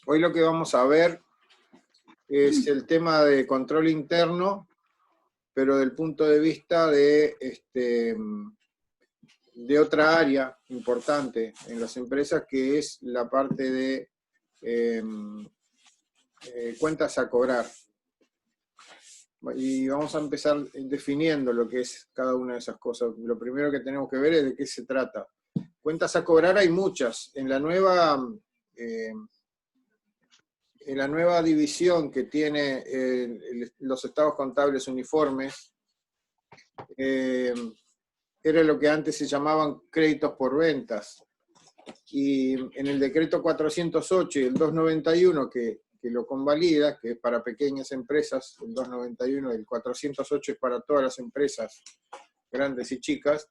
Hoy lo que vamos a ver es el tema de control interno, pero del punto de vista de otra área importante en las empresas, que es la parte de cuentas a cobrar. Y vamos a empezar definiendo lo que es cada una de esas cosas. Lo primero que tenemos que ver es de qué se trata. Cuentas a cobrar hay muchas. En la nueva división que tiene los estados contables uniformes, era lo que antes se llamaban créditos por ventas. Y en el decreto 408 y el 291 que lo convalida, que es para pequeñas empresas, el 291 y el 408 es para todas las empresas grandes y chicas,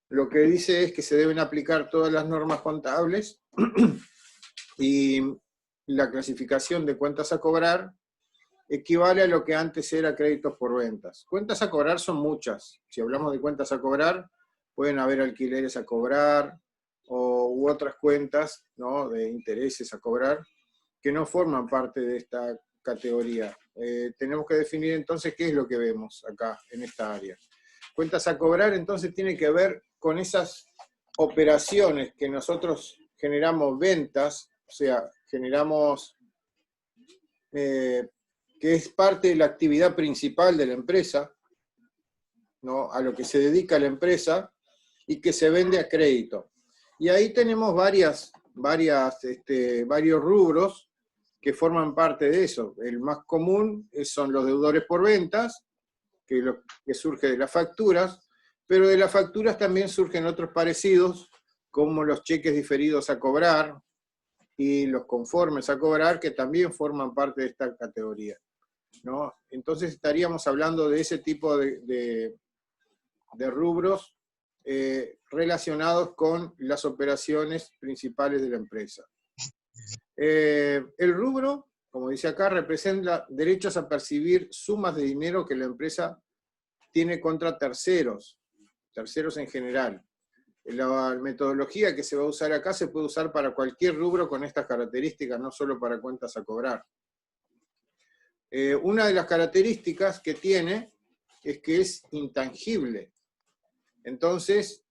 lo que dice es que se deben aplicar todas las normas contables y la clasificación de cuentas a cobrar equivale a lo que antes era créditos por ventas. Cuentas a cobrar son muchas. Si hablamos de cuentas a cobrar, pueden haber alquileres a cobrar u otras cuentas, ¿no?, de intereses a cobrar que no forman parte de esta categoría. Tenemos que definir entonces qué es lo que vemos acá en esta área. Cuentas a cobrar entonces tiene que ver con esas operaciones que nosotros generamos ventas, o sea, generamos que es parte de la actividad principal de la empresa, ¿no?, a lo que se dedica la empresa, y que se vende a crédito. Y ahí tenemos varios rubros que forman parte de eso. El más común son los deudores por ventas, que surge de las facturas, pero de las facturas también surgen otros parecidos, como los cheques diferidos a cobrar y los conformes a cobrar, que también forman parte de esta categoría, ¿no? Entonces estaríamos hablando de ese tipo de rubros relacionados con las operaciones principales de la empresa. El rubro, como dice acá, representa derechos a percibir sumas de dinero que la empresa tiene contra terceros en general. La metodología que se va a usar acá se puede usar para cualquier rubro con estas características, no solo para cuentas a cobrar. Una de las características que tiene es que es intangible. Entonces,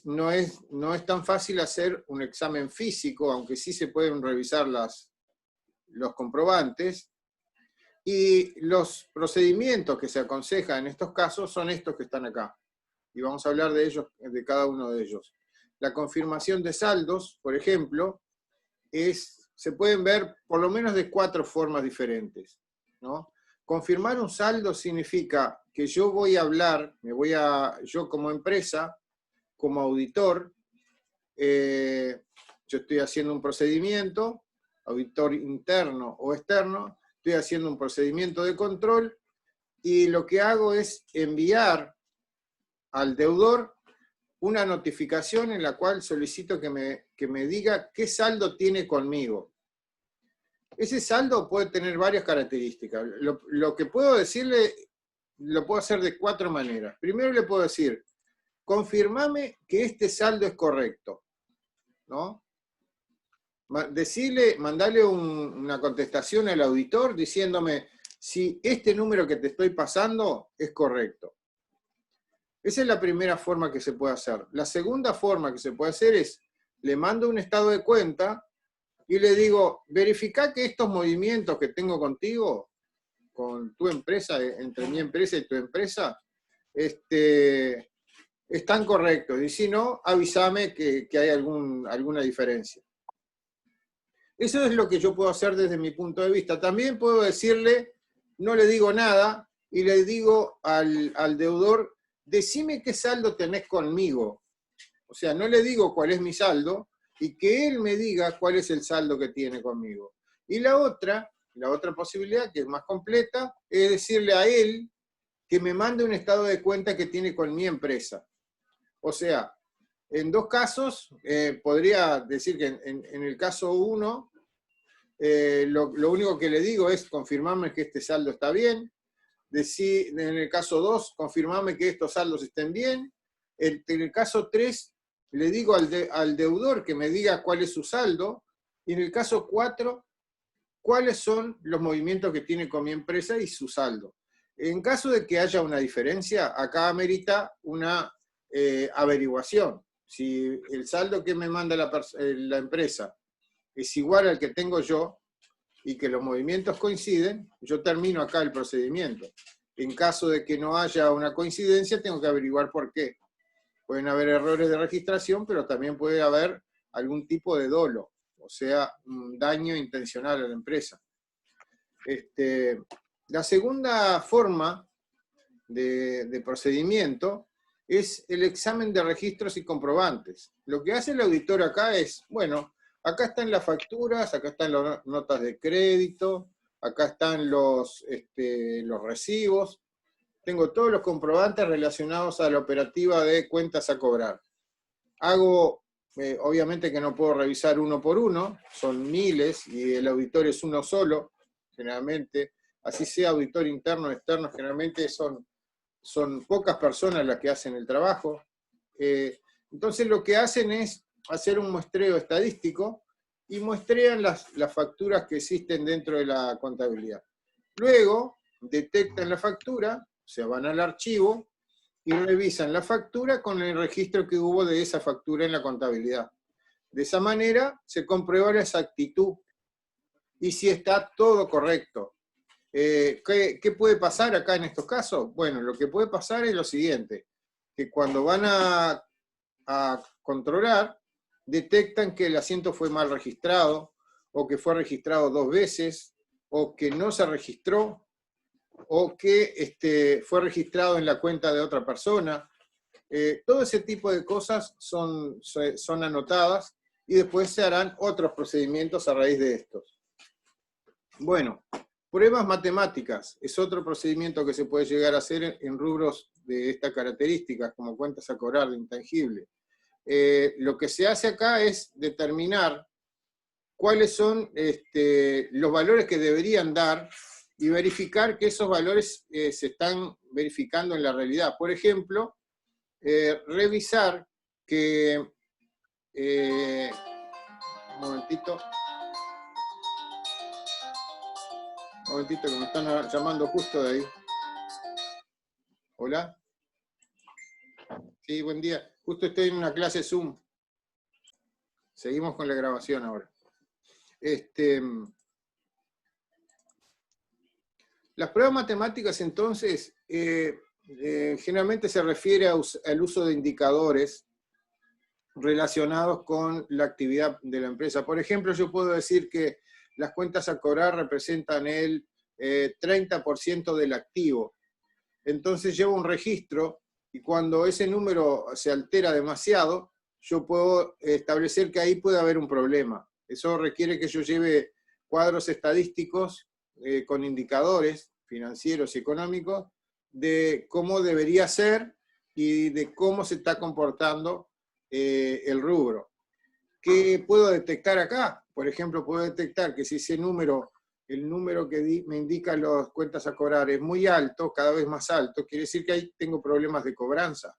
no es tan fácil hacer un examen físico, aunque sí se pueden revisar los comprobantes, y los procedimientos que se aconsejan en estos casos son estos que están acá, y vamos a hablar de ellos, de cada uno de ellos. La confirmación de saldos, por ejemplo, se pueden ver por lo menos de 4 formas diferentes, ¿no? Confirmar un saldo significa que yo voy a hablar, yo como empresa, como auditor, yo estoy haciendo un procedimiento, auditor interno o externo, estoy haciendo un procedimiento de control, y lo que hago es enviar al deudor una notificación en la cual solicito que me diga qué saldo tiene conmigo. Ese saldo puede tener varias características. Lo que puedo decirle, lo puedo hacer de 4 maneras. Primero le puedo decir, confirmame que este saldo es correcto, ¿no? Mandale una contestación al auditor diciéndome si este número que te estoy pasando es correcto. Esa es la primera forma que se puede hacer. La segunda forma que se puede hacer es, le mando un estado de cuenta y le digo, verifica que estos movimientos que tengo contigo, con tu empresa, entre mi empresa y tu empresa, están correctos. Y si no, avísame que hay alguna diferencia. Eso es lo que yo puedo hacer desde mi punto de vista. También puedo decirle, no le digo nada, y le digo al deudor, decime qué saldo tenés conmigo. O sea, no le digo cuál es mi saldo, y que él me diga cuál es el saldo que tiene conmigo. Y la otra posibilidad, que es más completa, es decirle a él que me mande un estado de cuenta que tiene con mi empresa. O sea, en 2 casos, podría decir que en el caso 1, lo único que le digo es confirmarme que este saldo está bien. En el caso 2, confirmarme que estos saldos estén bien. En el caso 3, le digo al deudor que me diga cuál es su saldo, Y en el caso 4, ¿cuáles son los movimientos que tiene con mi empresa y su saldo? En caso de que haya una diferencia, acá amerita una averiguación. Si el saldo que me manda la empresa es igual al que tengo yo y que los movimientos coinciden, yo termino acá el procedimiento. En caso de que no haya una coincidencia, tengo que averiguar por qué. Pueden haber errores de registración, pero también puede haber algún tipo de dolo, o sea, un daño intencional a la empresa. La segunda forma de procedimiento es el examen de registros y comprobantes. Lo que hace el auditor acá es, bueno, acá están las facturas, acá están las notas de crédito, acá están los recibos, tengo todos los comprobantes relacionados a la operativa de cuentas a cobrar. Hago, obviamente que no puedo revisar uno por uno, son miles y el auditor es uno solo, generalmente, así sea auditor interno o externo, generalmente son pocas personas las que hacen el trabajo. Entonces lo que hacen es hacer un muestreo estadístico y muestrean las facturas que existen dentro de la contabilidad. Luego detectan la factura, o sea, van al archivo y revisan la factura con el registro que hubo de esa factura en la contabilidad. De esa manera se comprueba la exactitud y si está todo correcto. ¿Qué puede pasar acá en estos casos? Bueno, lo que puede pasar es lo siguiente, que cuando van a controlar, detectan que el asiento fue mal registrado, o que fue registrado 2 veces, o que no se registró, o que fue registrado en la cuenta de otra persona. Todo ese tipo de cosas son anotadas y después se harán otros procedimientos a raíz de estos. Bueno, pruebas matemáticas es otro procedimiento que se puede llegar a hacer en rubros de estas características, como cuentas a cobrar de intangible. Lo que se hace acá es determinar cuáles son los valores que deberían dar y verificar que esos valores se están verificando en la realidad. Por ejemplo, revisar que... un momentito que me están llamando justo de ahí. ¿Hola? Sí, buen día. Justo estoy en una clase Zoom. Seguimos con la grabación ahora. Las pruebas matemáticas, entonces, generalmente se refiere al uso de indicadores relacionados con la actividad de la empresa. Por ejemplo, yo puedo decir que las cuentas a cobrar representan el 30% del activo. Entonces llevo un registro y cuando ese número se altera demasiado, yo puedo establecer que ahí puede haber un problema. Eso requiere que yo lleve cuadros estadísticos con indicadores financieros y económicos de cómo debería ser y de cómo se está comportando el rubro. ¿Qué puedo detectar acá? Por ejemplo, puedo detectar que si ese número, el número que me indica las cuentas a cobrar es muy alto, cada vez más alto, quiere decir que ahí tengo problemas de cobranza.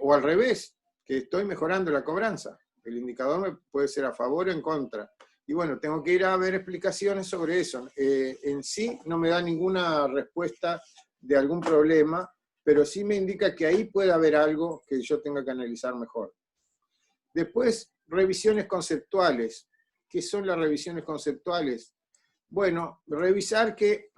O al revés, que estoy mejorando la cobranza. El indicador me puede ser a favor o en contra. Y bueno, tengo que ir a ver explicaciones sobre eso. En sí no me da ninguna respuesta de algún problema, pero sí me indica que ahí puede haber algo que yo tenga que analizar mejor. Después, revisiones conceptuales. ¿Qué son las revisiones conceptuales? Bueno, revisar que,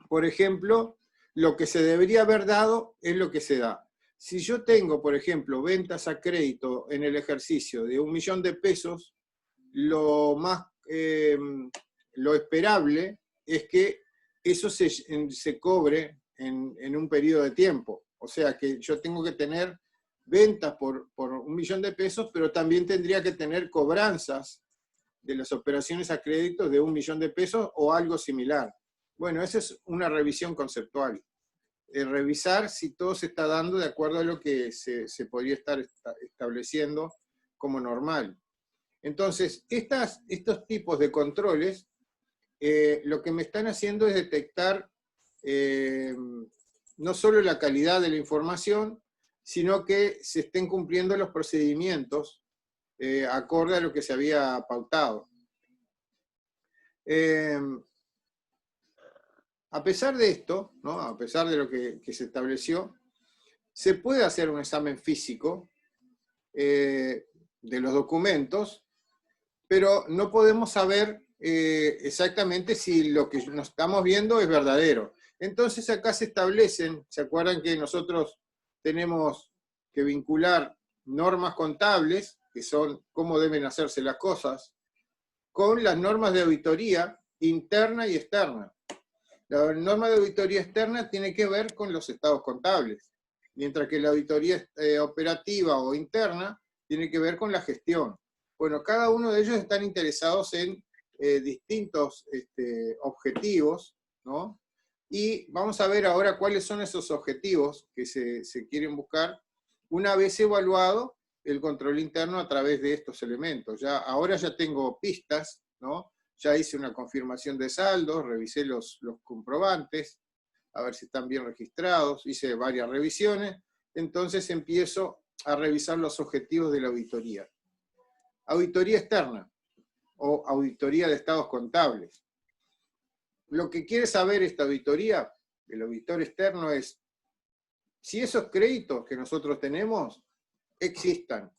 por ejemplo, lo que se debería haber dado es lo que se da. Si yo tengo, por ejemplo, ventas a crédito en el ejercicio de 1 millón de pesos, lo esperable es que eso se cobre en un periodo de tiempo. O sea que yo tengo que tener ventas por 1 millón de pesos, pero también tendría que tener cobranzas de las operaciones a crédito de 1 millón de pesos o algo similar. Bueno, esa es una revisión conceptual. Revisar si todo se está dando de acuerdo a lo que se podría estar estableciendo como normal. Entonces, estos tipos de controles, lo que me están haciendo es detectar no solo la calidad de la información, sino que se estén cumpliendo los procedimientos acorde a lo que se había pautado. A pesar de esto, ¿no? A pesar de lo que se estableció, se puede hacer un examen físico de los documentos, pero no podemos saber exactamente si lo que nos estamos viendo es verdadero. Entonces acá se establecen, ¿se acuerdan que nosotros tenemos que vincular normas contables, que son cómo deben hacerse las cosas, con las normas de auditoría interna y externa? La norma de auditoría externa tiene que ver con los estados contables, mientras que la auditoría operativa o interna tiene que ver con la gestión. Bueno, cada uno de ellos están interesados en distintos objetivos, ¿no? Y vamos a ver ahora cuáles son esos objetivos que se quieren buscar una vez evaluado el control interno a través de estos elementos. Ahora ya tengo pistas, ¿no? Ya hice una confirmación de saldos, revisé los comprobantes, a ver si están bien registrados, hice varias revisiones, entonces empiezo a revisar los objetivos de la auditoría. Auditoría externa, o auditoría de estados contables. Lo que quiere saber esta auditoría, el auditor externo, es si esos créditos que nosotros tenemos existan.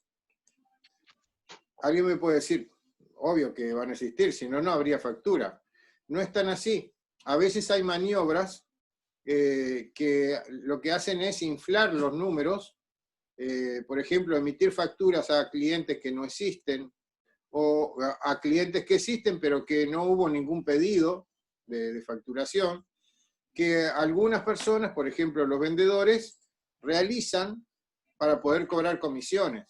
Alguien me puede decir, obvio que van a existir, si no, no habría factura. No es tan así. A veces hay maniobras que lo que hacen es inflar los números, por ejemplo, emitir facturas a clientes que no existen, o a clientes que existen pero que no hubo ningún pedido de facturación, que algunas personas, por ejemplo los vendedores, realizan para poder cobrar comisiones.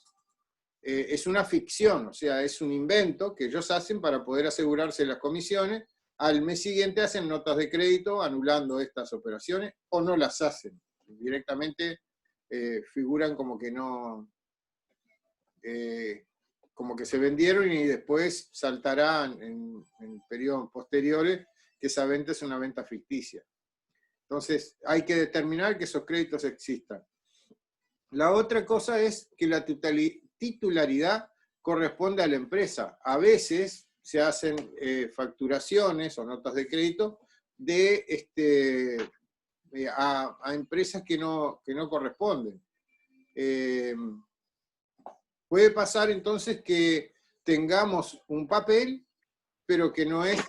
Es una ficción, o sea, es un invento que ellos hacen para poder asegurarse las comisiones. Al mes siguiente hacen notas de crédito anulando estas operaciones, o no las hacen. Directamente figuran como que no... como que se vendieron y después saltarán en periodos posteriores que esa venta es una venta ficticia. Entonces hay que determinar que esos créditos existan. La otra cosa es que la titularidad corresponde a la empresa. A veces se hacen facturaciones o notas de crédito a empresas que no corresponden. Puede pasar entonces que tengamos un papel, pero que no es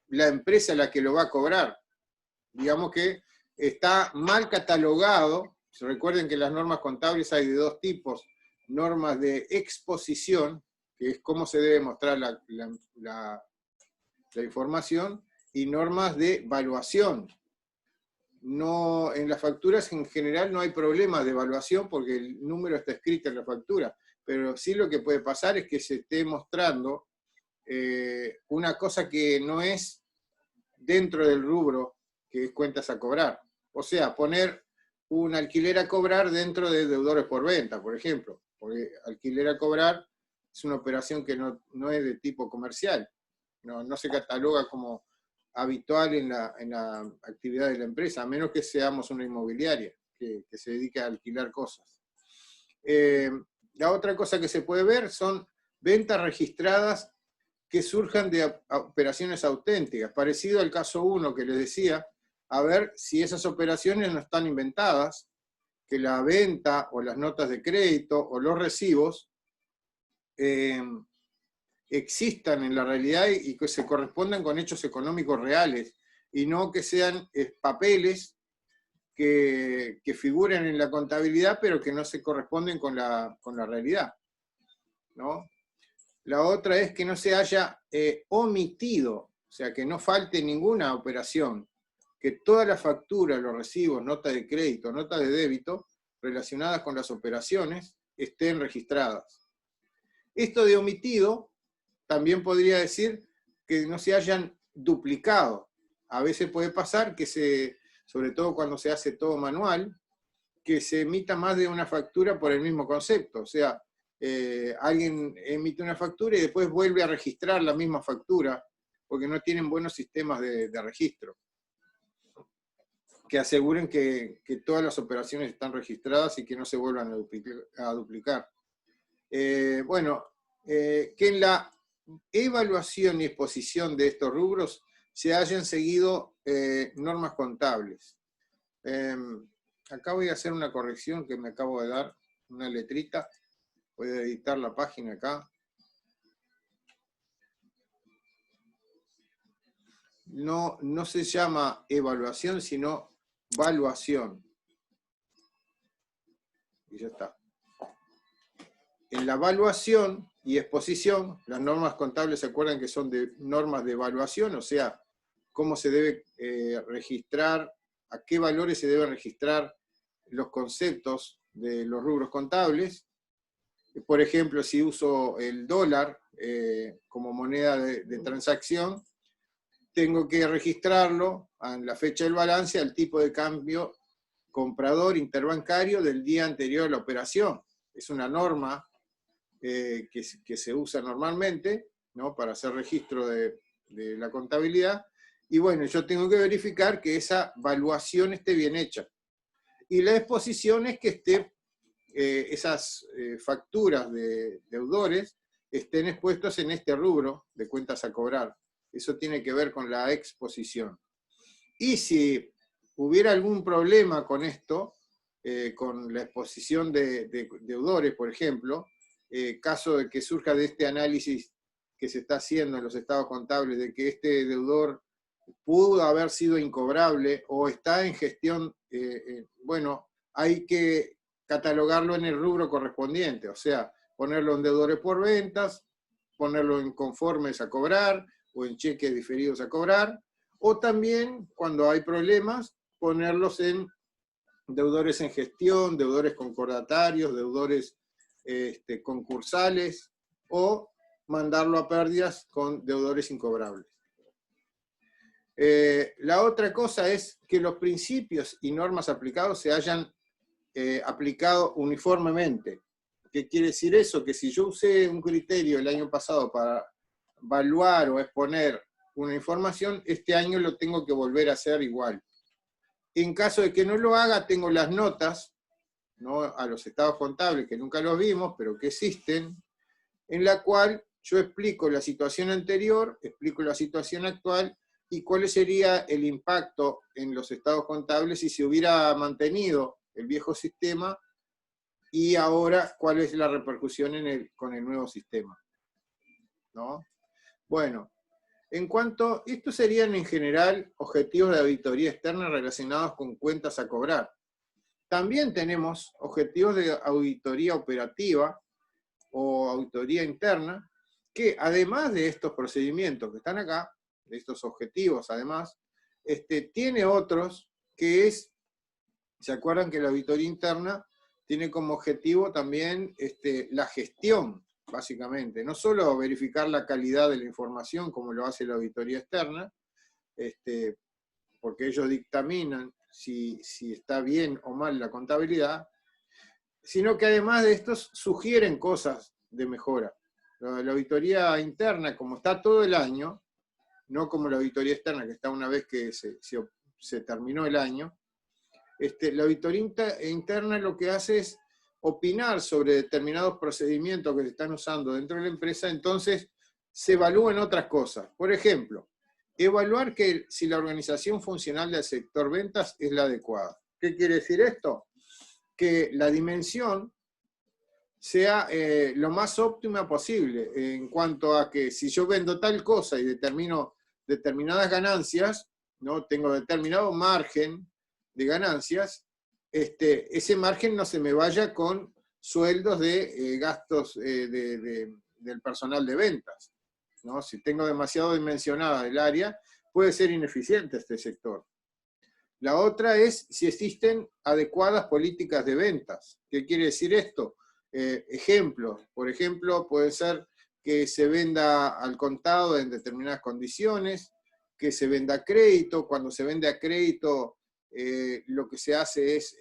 la empresa la que lo va a cobrar. Digamos que está mal catalogado. Recuerden que las normas contables hay de dos tipos: normas de exposición, que es cómo se debe mostrar la información, y normas de evaluación. No, en las facturas en general no hay problemas de evaluación porque el número está escrito en la factura, pero sí lo que puede pasar es que se esté mostrando una cosa que no es dentro del rubro que es cuentas a cobrar. O sea, poner un alquiler a cobrar dentro de deudores por venta, por ejemplo, porque alquiler a cobrar es una operación que no es de tipo comercial, no se cataloga como habitual en la actividad de la empresa, a menos que seamos una inmobiliaria que se dedique a alquilar cosas. La otra cosa que se puede ver son ventas registradas que surjan de operaciones auténticas, parecido al caso 1 que les decía, a ver si esas operaciones no están inventadas, que la venta o las notas de crédito o los recibos existan en la realidad y que se correspondan con hechos económicos reales, y no que sean papeles que figuren en la contabilidad, pero que no se corresponden con la realidad, ¿no? La otra es que no se haya omitido, o sea, que no falte ninguna operación, que todas las facturas, los recibos, notas de crédito, notas de débito, relacionadas con las operaciones, estén registradas. Esto de omitido también podría decir que no se hayan duplicado. A veces puede pasar que sobre todo cuando se hace todo manual, que se emita más de una factura por el mismo concepto. O sea, alguien emite una factura y después vuelve a registrar la misma factura, porque no tienen buenos sistemas de registro, que aseguren que todas las operaciones están registradas y que no se vuelvan a duplicar. Bueno, que en la evaluación y exposición de estos rubros se hayan seguido normas contables. Acá voy a hacer una corrección que me acabo de dar, una letrita. Voy a editar la página acá. No se llama evaluación, sino valuación. Y ya está. En la evaluación y exposición, las normas contables se acuerdan que son de normas de evaluación, o sea, cómo se debe registrar, a qué valores se deben registrar los conceptos de los rubros contables. Por ejemplo, si uso el dólar como moneda de transacción, tengo que registrarlo en la fecha del balance al tipo de cambio comprador interbancario del día anterior a la operación. Es una norma que se usa normalmente, ¿no?, para hacer registro de la contabilidad. Y bueno, yo tengo que verificar que esa valuación esté bien hecha. Y la exposición es que esté, esas facturas de deudores estén expuestos en este rubro de cuentas a cobrar. Eso tiene que ver con la exposición. Y si hubiera algún problema con esto, con la exposición de deudores, por ejemplo, caso de que surja de este análisis que se está haciendo en los estados contables, de que este deudor pudo haber sido incobrable o está en gestión, bueno, hay que catalogarlo en el rubro correspondiente, o sea, ponerlo en deudores por ventas, ponerlo en conformes a cobrar, o en cheques diferidos a cobrar, o también, cuando hay problemas, ponerlos en deudores en gestión, deudores concordatarios, deudores concursales, o mandarlo a pérdidas con deudores incobrables. La otra cosa es que los principios y normas aplicados se hayan aplicado uniformemente. ¿Qué quiere decir eso? Que si yo usé un criterio el año pasado para evaluar o exponer una información, este año lo tengo que volver a hacer igual. En caso de que no lo haga, tengo las notas, ¿no?, a los estados contables, que nunca los vimos, pero que existen, en la cual yo explico la situación anterior, explico la situación actual, y cuál sería el impacto en los estados contables si se hubiera mantenido el viejo sistema, y ahora cuál es la repercusión con el nuevo sistema, ¿no? Bueno, en cuanto, estos serían en general objetivos de auditoría externa relacionados con cuentas a cobrar. También tenemos objetivos de auditoría operativa o auditoría interna, que además de estos procedimientos que están acá, de estos objetivos además, tiene otros que es, ¿se acuerdan que la auditoría interna tiene como objetivo también la gestión, básicamente? No solo verificar la calidad de la información como lo hace la auditoría externa, porque ellos dictaminan si está bien o mal la contabilidad, sino que además de estos sugieren cosas de mejora. La auditoría interna, como está todo el año, no como la auditoría externa, que está una vez que se terminó el año, la auditoría interna lo que hace es opinar sobre determinados procedimientos que se están usando dentro de la empresa, entonces se evalúan otras cosas. Por ejemplo, evaluar que si la organización funcional del sector ventas es la adecuada. ¿Qué quiere decir esto? Que la dimensión sea lo más óptima posible en cuanto a que si yo vendo tal cosa y determino determinadas ganancias, ¿no?, tengo determinado margen de ganancias, ese margen no se me vaya con sueldos de gastos del personal de ventas, ¿no? Si tengo demasiado dimensionada el área, puede ser ineficiente este sector. La otra es si existen adecuadas políticas de ventas. ¿Qué quiere decir esto? Ejemplos. Por ejemplo, puede ser que se venda al contado en determinadas condiciones, que se venda a crédito. Cuando se vende a crédito, lo que se hace es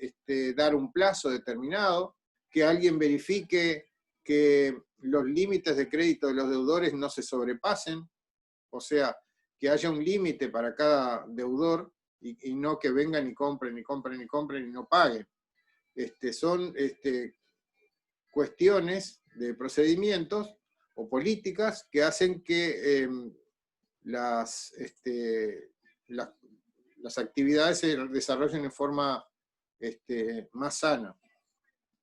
dar un plazo determinado, que alguien verifique que los límites de crédito de los deudores no se sobrepasen, o sea, que haya un límite para cada deudor, y no que vengan y compren, y compren, y compren, y no paguen. Son cuestiones de procedimientos o políticas que hacen que las actividades se desarrollen en forma más sana.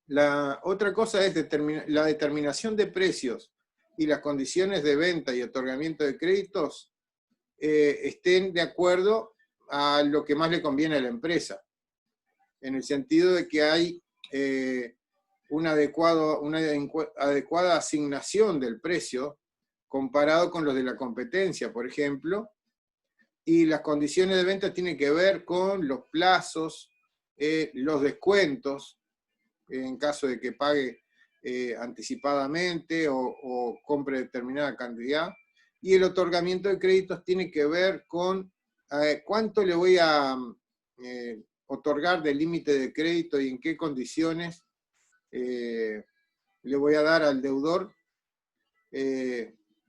La otra cosa es la determinación de precios y las condiciones de venta y otorgamiento de créditos estén de acuerdo a lo que más le conviene a la empresa, en el sentido de que hay una adecuada asignación del precio comparado con los de la competencia, por ejemplo, y las condiciones de venta tienen que ver con los plazos, los descuentos, en caso de que pague anticipadamente o compre determinada cantidad, y el otorgamiento de créditos tiene que ver con cuánto le voy a otorgar de límite de crédito y en qué condiciones le voy a dar al deudor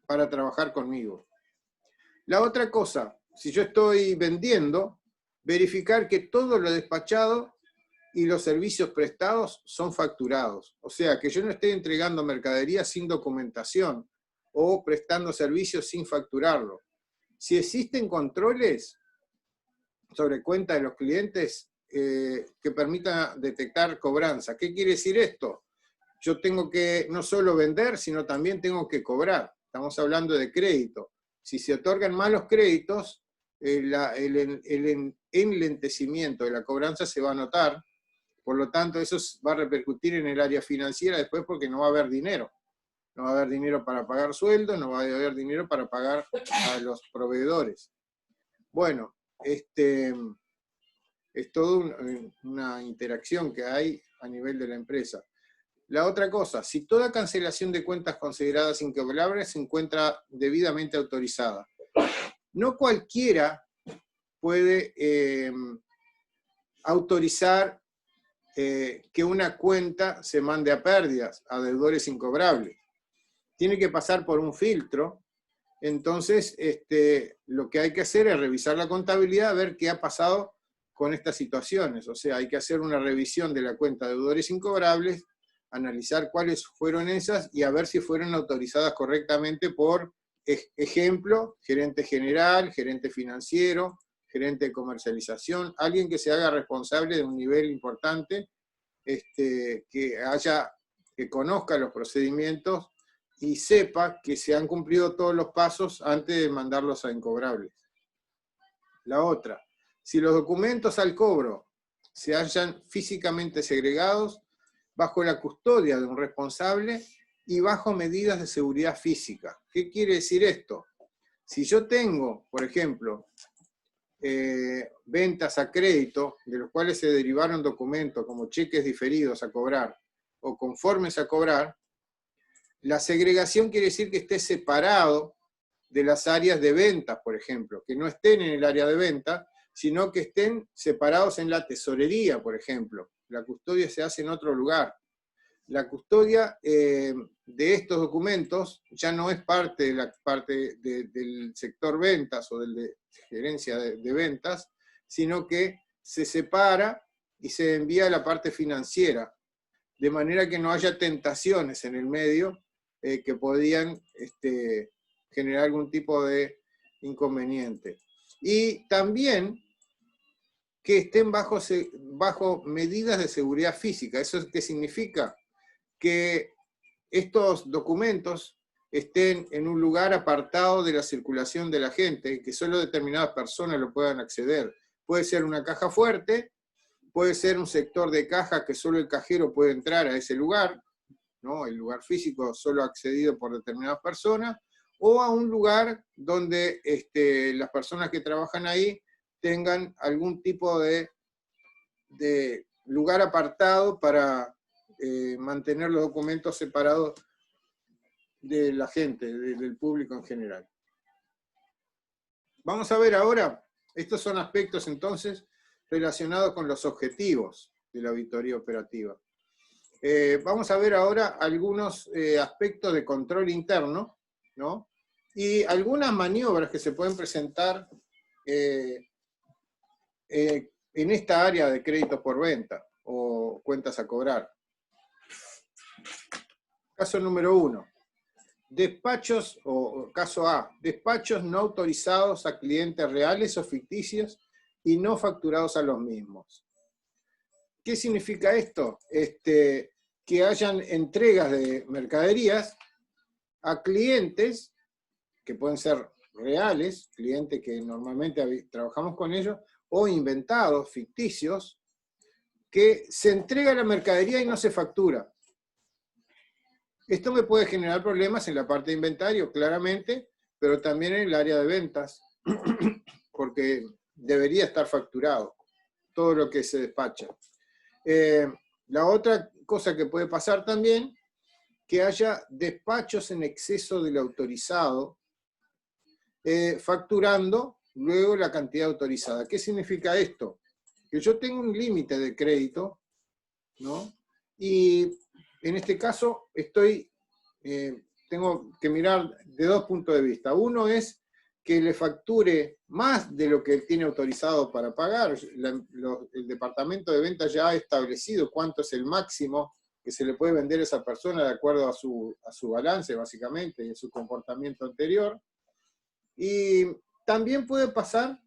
para trabajar conmigo. La otra cosa, si yo estoy vendiendo, verificar que todo lo despachado y los servicios prestados son facturados. O sea, que yo no esté entregando mercadería sin documentación o prestando servicios sin facturarlo. Si existen controles sobre cuenta de los clientes que permitan detectar cobranza. ¿Qué quiere decir esto? Yo tengo que no solo vender, sino también tengo que cobrar. Estamos hablando de crédito. Si se otorgan malos créditos, el enlentecimiento de la cobranza se va a notar. Por lo tanto, eso va a repercutir en el área financiera después porque no va a haber dinero. No va a haber dinero para pagar sueldos, no va a haber dinero para pagar a los proveedores. Bueno, es toda una interacción que hay a nivel de la empresa. La otra cosa, si toda cancelación de cuentas consideradas incobrables se encuentra debidamente autorizada. No cualquiera puede autorizar que una cuenta se mande a pérdidas, a deudores incobrables. Tiene que pasar por un filtro. Entonces, lo que hay que hacer es revisar la contabilidad, ver qué ha pasado con estas situaciones. O sea, hay que hacer una revisión de la cuenta de deudores incobrables, analizar cuáles fueron esas y a ver si fueron autorizadas correctamente por, ejemplo, gerente general, gerente financiero, gerente de comercialización, alguien que se haga responsable de un nivel importante, que conozca los procedimientos y sepa que se han cumplido todos los pasos antes de mandarlos a incobrables. La otra, si los documentos al cobro se hallan físicamente segregados, bajo la custodia de un responsable y bajo medidas de seguridad física. ¿Qué quiere decir esto? Si yo tengo, por ejemplo, ventas a crédito, de los cuales se derivaron documentos como cheques diferidos a cobrar o conformes a cobrar, la segregación quiere decir que esté separado de las áreas de ventas, por ejemplo, que no estén en el área de venta, sino que estén separados en la tesorería, por ejemplo. La custodia se hace en otro lugar. La custodia de estos documentos ya no es parte del sector ventas o de gerencia de ventas, sino que se separa y se envía a la parte financiera, de manera que no haya tentaciones en el medio que podían generar algún tipo de inconveniente. Y también que estén bajo medidas de seguridad física. ¿Eso qué significa? Que estos documentos estén en un lugar apartado de la circulación de la gente, que solo determinadas personas lo puedan acceder. Puede ser una caja fuerte, puede ser un sector de caja que solo el cajero puede entrar a ese lugar, ¿no? El lugar físico solo accedido por determinadas personas, o a un lugar donde las personas que trabajan ahí tengan algún tipo de lugar apartado para mantener los documentos separados de la gente, del público en general. Vamos a ver ahora, estos son aspectos entonces relacionados con los objetivos de la auditoría operativa. Vamos a ver ahora algunos aspectos de control interno, ¿no? Y algunas maniobras que se pueden presentar en esta área de créditos por venta o cuentas a cobrar. Caso número 1. Despachos, o caso A, despachos no autorizados a clientes reales o ficticios y no facturados a los mismos. ¿Qué significa esto? Que hayan entregas de mercaderías a clientes, que pueden ser reales, clientes que normalmente trabajamos con ellos, o inventados, ficticios, que se entrega la mercadería y no se factura. Esto me puede generar problemas en la parte de inventario, claramente, pero también en el área de ventas, porque debería estar facturado todo lo que se despacha. La otra cosa que puede pasar también, que haya despachos en exceso del autorizado, facturando luego la cantidad autorizada. ¿Qué significa esto? Que yo tengo un límite de crédito, ¿no? Y en este caso tengo que mirar de dos puntos de vista. Uno es que le facture más de lo que él tiene autorizado para pagar. El departamento de ventas ya ha establecido cuánto es el máximo que se le puede vender a esa persona de acuerdo a su balance, básicamente, y a su comportamiento anterior. Y también puede pasar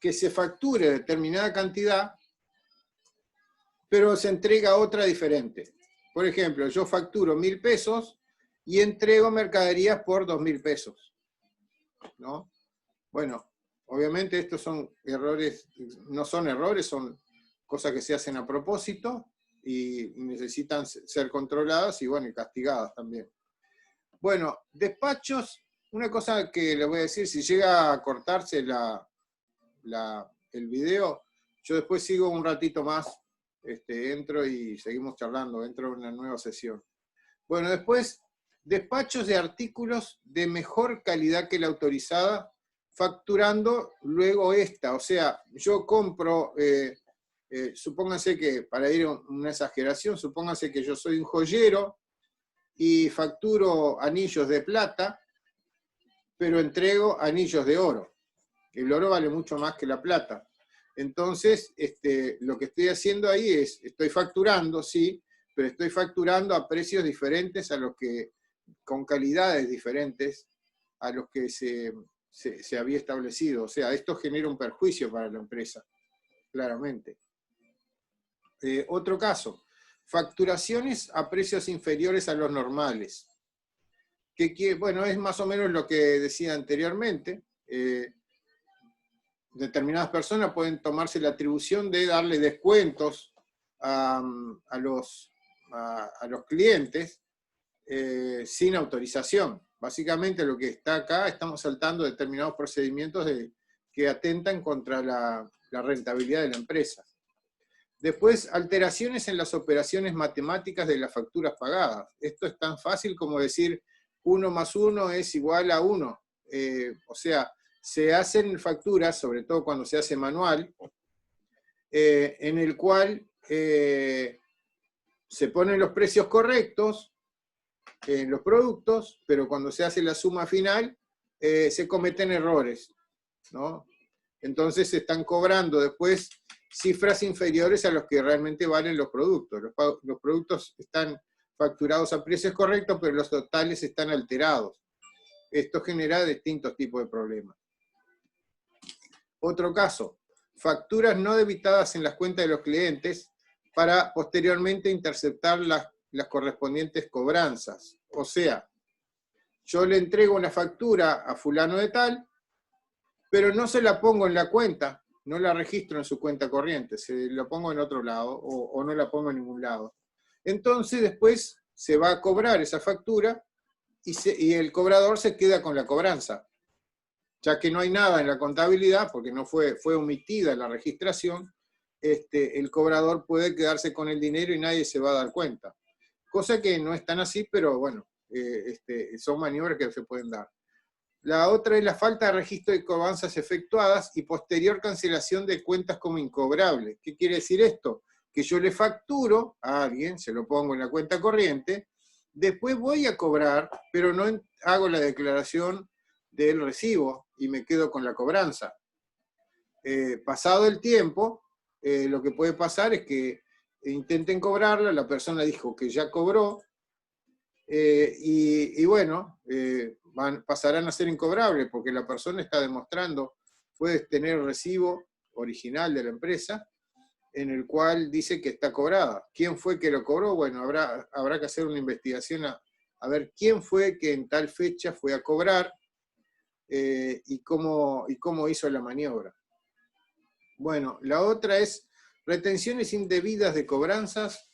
que se facture determinada cantidad, pero se entrega otra diferente. Por ejemplo, yo facturo 1.000 pesos y entrego mercaderías por 2.000 pesos, ¿no? Bueno, obviamente estos son errores, no son errores, son cosas que se hacen a propósito y necesitan ser controladas y, bueno, y castigadas también. Bueno, despachos, una cosa que les voy a decir, si llega a cortarse el video, yo después sigo un ratito más, entro y seguimos charlando, entro en una nueva sesión. Bueno, después, despachos de artículos de mejor calidad que la autorizada, facturando luego esta. O sea, yo compro, supónganse que, para ir a una exageración, supónganse que yo soy un joyero y facturo anillos de plata, pero entrego anillos de oro. El oro vale mucho más que la plata. Entonces, lo que estoy haciendo ahí es, estoy facturando, sí, pero estoy facturando a precios diferentes a los que, con calidades diferentes a los que se había establecido. O sea, esto genera un perjuicio para la empresa, claramente. Otro caso, facturaciones a precios inferiores a los normales. Bueno, es más o menos lo que decía anteriormente. Determinadas personas pueden tomarse la atribución de darle descuentos a los clientes sin autorización. Básicamente lo que está acá, estamos saltando determinados procedimientos que atentan contra la rentabilidad de la empresa. Después, alteraciones en las operaciones matemáticas de las facturas pagadas. Esto es tan fácil como decir 1 más 1 es igual a 1. O sea, se hacen facturas, sobre todo cuando se hace manual, en el cual se ponen los precios correctos en los productos, pero cuando se hace la suma final, se cometen errores, ¿no? Entonces se están cobrando después cifras inferiores a los que realmente valen los productos. Los productos están facturados a precios correctos, pero los totales están alterados. Esto genera distintos tipos de problemas. Otro caso, facturas no debitadas en las cuentas de los clientes para posteriormente interceptar las correspondientes cobranzas. O sea, yo le entrego una factura a fulano de tal, pero no se la pongo en la cuenta, no la registro en su cuenta corriente, se la pongo en otro lado o no la pongo en ningún lado. Entonces después se va a cobrar esa factura y el cobrador se queda con la cobranza. Ya que no hay nada en la contabilidad, porque no fue omitida la registración, el cobrador puede quedarse con el dinero y nadie se va a dar cuenta. Cosa que no es tan así, pero bueno, son maniobras que se pueden dar. La otra es la falta de registro de cobranzas efectuadas y posterior cancelación de cuentas como incobrables. ¿Qué quiere decir esto? Que yo le facturo a alguien, se lo pongo en la cuenta corriente, después voy a cobrar, pero no hago la declaración del recibo y me quedo con la cobranza. Pasado el tiempo, lo que puede pasar es que intenten cobrarla, la persona dijo que ya cobró, Y bueno, pasarán a ser incobrables porque la persona está demostrando, puede tener el recibo original de la empresa en el cual dice que está cobrada. ¿Quién fue que lo cobró? Bueno, habrá que hacer una investigación a ver quién fue que en tal fecha fue a cobrar y cómo hizo la maniobra. Bueno, la otra es retenciones indebidas de cobranzas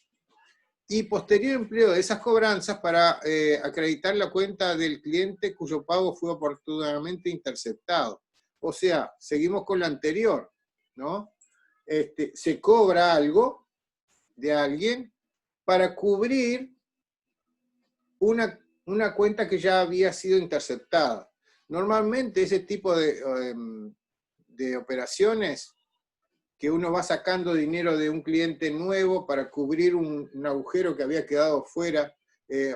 y posterior empleo de esas cobranzas para acreditar la cuenta del cliente cuyo pago fue oportunamente interceptado. O sea, seguimos con la anterior, ¿no? Se cobra algo de alguien para cubrir una cuenta que ya había sido interceptada. Normalmente ese tipo de operaciones que uno va sacando dinero de un cliente nuevo para cubrir un agujero que había quedado fuera,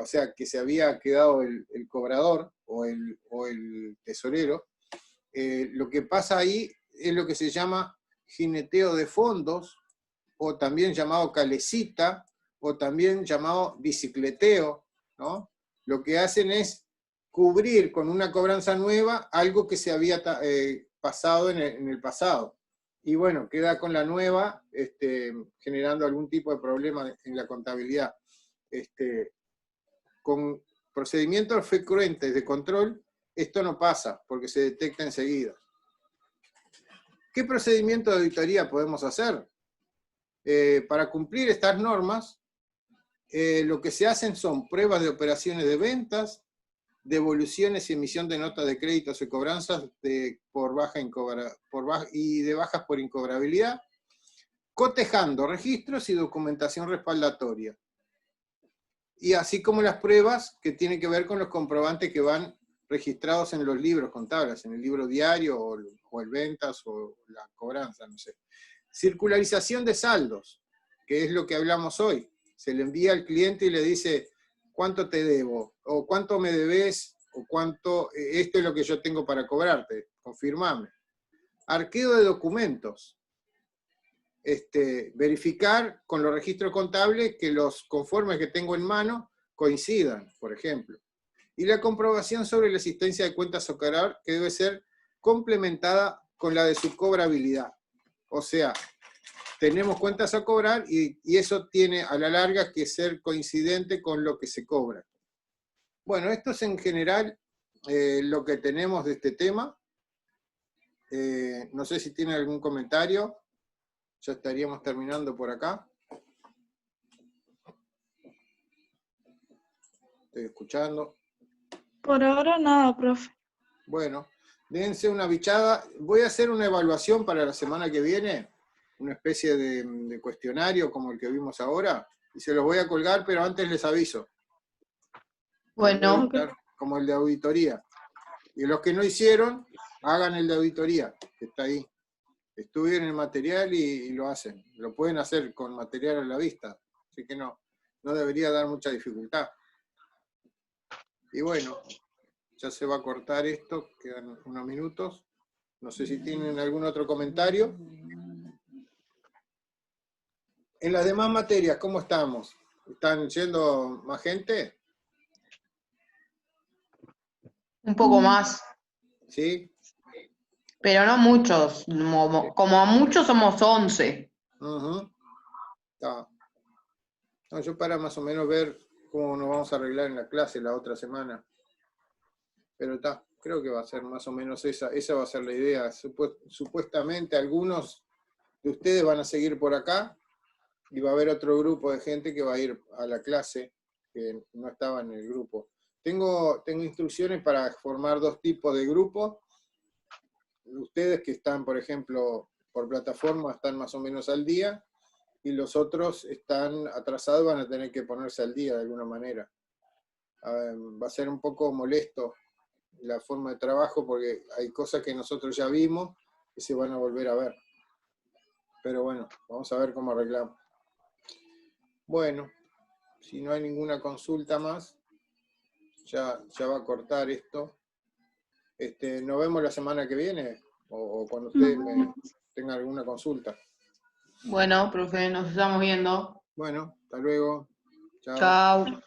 o sea, que se había quedado el cobrador o el tesorero, lo que pasa ahí es lo que se llama jineteo de fondos, o también llamado calecita, o también llamado bicicleteo, ¿no? Lo que hacen es cubrir con una cobranza nueva algo que se había pasado en el pasado. Y bueno, queda con la nueva generando algún tipo de problema en la contabilidad. Con procedimientos frecuentes de control, esto no pasa, porque se detecta enseguida. ¿Qué procedimiento de auditoría podemos hacer? Para cumplir estas normas, lo que se hacen son pruebas de operaciones de ventas, devoluciones y emisión de notas de créditos y cobranzas y de bajas por incobrabilidad, cotejando registros y documentación respaldatoria. Y así como las pruebas que tienen que ver con los comprobantes que van registrados en los libros contables, en el libro diario o el ventas o la cobranza, no sé. Circularización de saldos, que es lo que hablamos hoy. Se le envía al cliente y le dice, ¿cuánto te debo? O ¿cuánto me debes? O ¿cuánto? Esto es lo que yo tengo para cobrarte, confirmame. Arqueo de documentos. Verificar con los registros contables que los conformes que tengo en mano coincidan, por ejemplo. Y la comprobación sobre la existencia de cuentas a cobrar, que debe ser complementada con la de su cobrabilidad. O sea, tenemos cuentas a cobrar y eso tiene a la larga que ser coincidente con lo que se cobra. Bueno, esto es en general lo que tenemos de este tema. No sé si tienen algún comentario. Ya estaríamos terminando por acá. Estoy escuchando. Por ahora nada, profe. Bueno, dense una bichada. Voy a hacer una evaluación para la semana que viene, una especie de cuestionario como el que vimos ahora, y se los voy a colgar, pero antes les aviso. Bueno, Como el de auditoría. Y los que no hicieron, hagan el de auditoría, que está ahí. Estudien el material y lo hacen. Lo pueden hacer con material a la vista, así que no debería dar mucha dificultad. Y bueno, ya se va a cortar esto, quedan unos minutos. No sé si tienen algún otro comentario. En las demás materias, ¿cómo estamos? ¿Están yendo más gente? un poco más, ¿Sí? pero no muchos. Como muchos somos 11. Uh-huh. No, yo para más o menos ver cómo nos vamos a arreglar en la clase la otra semana. Pero creo que va a ser más o menos esa va a ser la idea. Supuestamente algunos de ustedes van a seguir por acá y va a haber otro grupo de gente que va a ir a la clase que no estaba en el grupo. Tengo instrucciones para formar dos tipos de grupos. Ustedes que están, por ejemplo, por plataforma, están más o menos al día, y los otros están atrasados, van a tener que ponerse al día de alguna manera. Va a ser un poco molesto la forma de trabajo porque hay cosas que nosotros ya vimos que se van a volver a ver. Pero bueno, vamos a ver cómo arreglamos. Bueno, si no hay ninguna consulta más, ya va a cortar esto. Nos vemos la semana que viene o cuando ustedes tengan alguna consulta. Bueno, profe, nos estamos viendo. Bueno, hasta luego. Chao. Chao.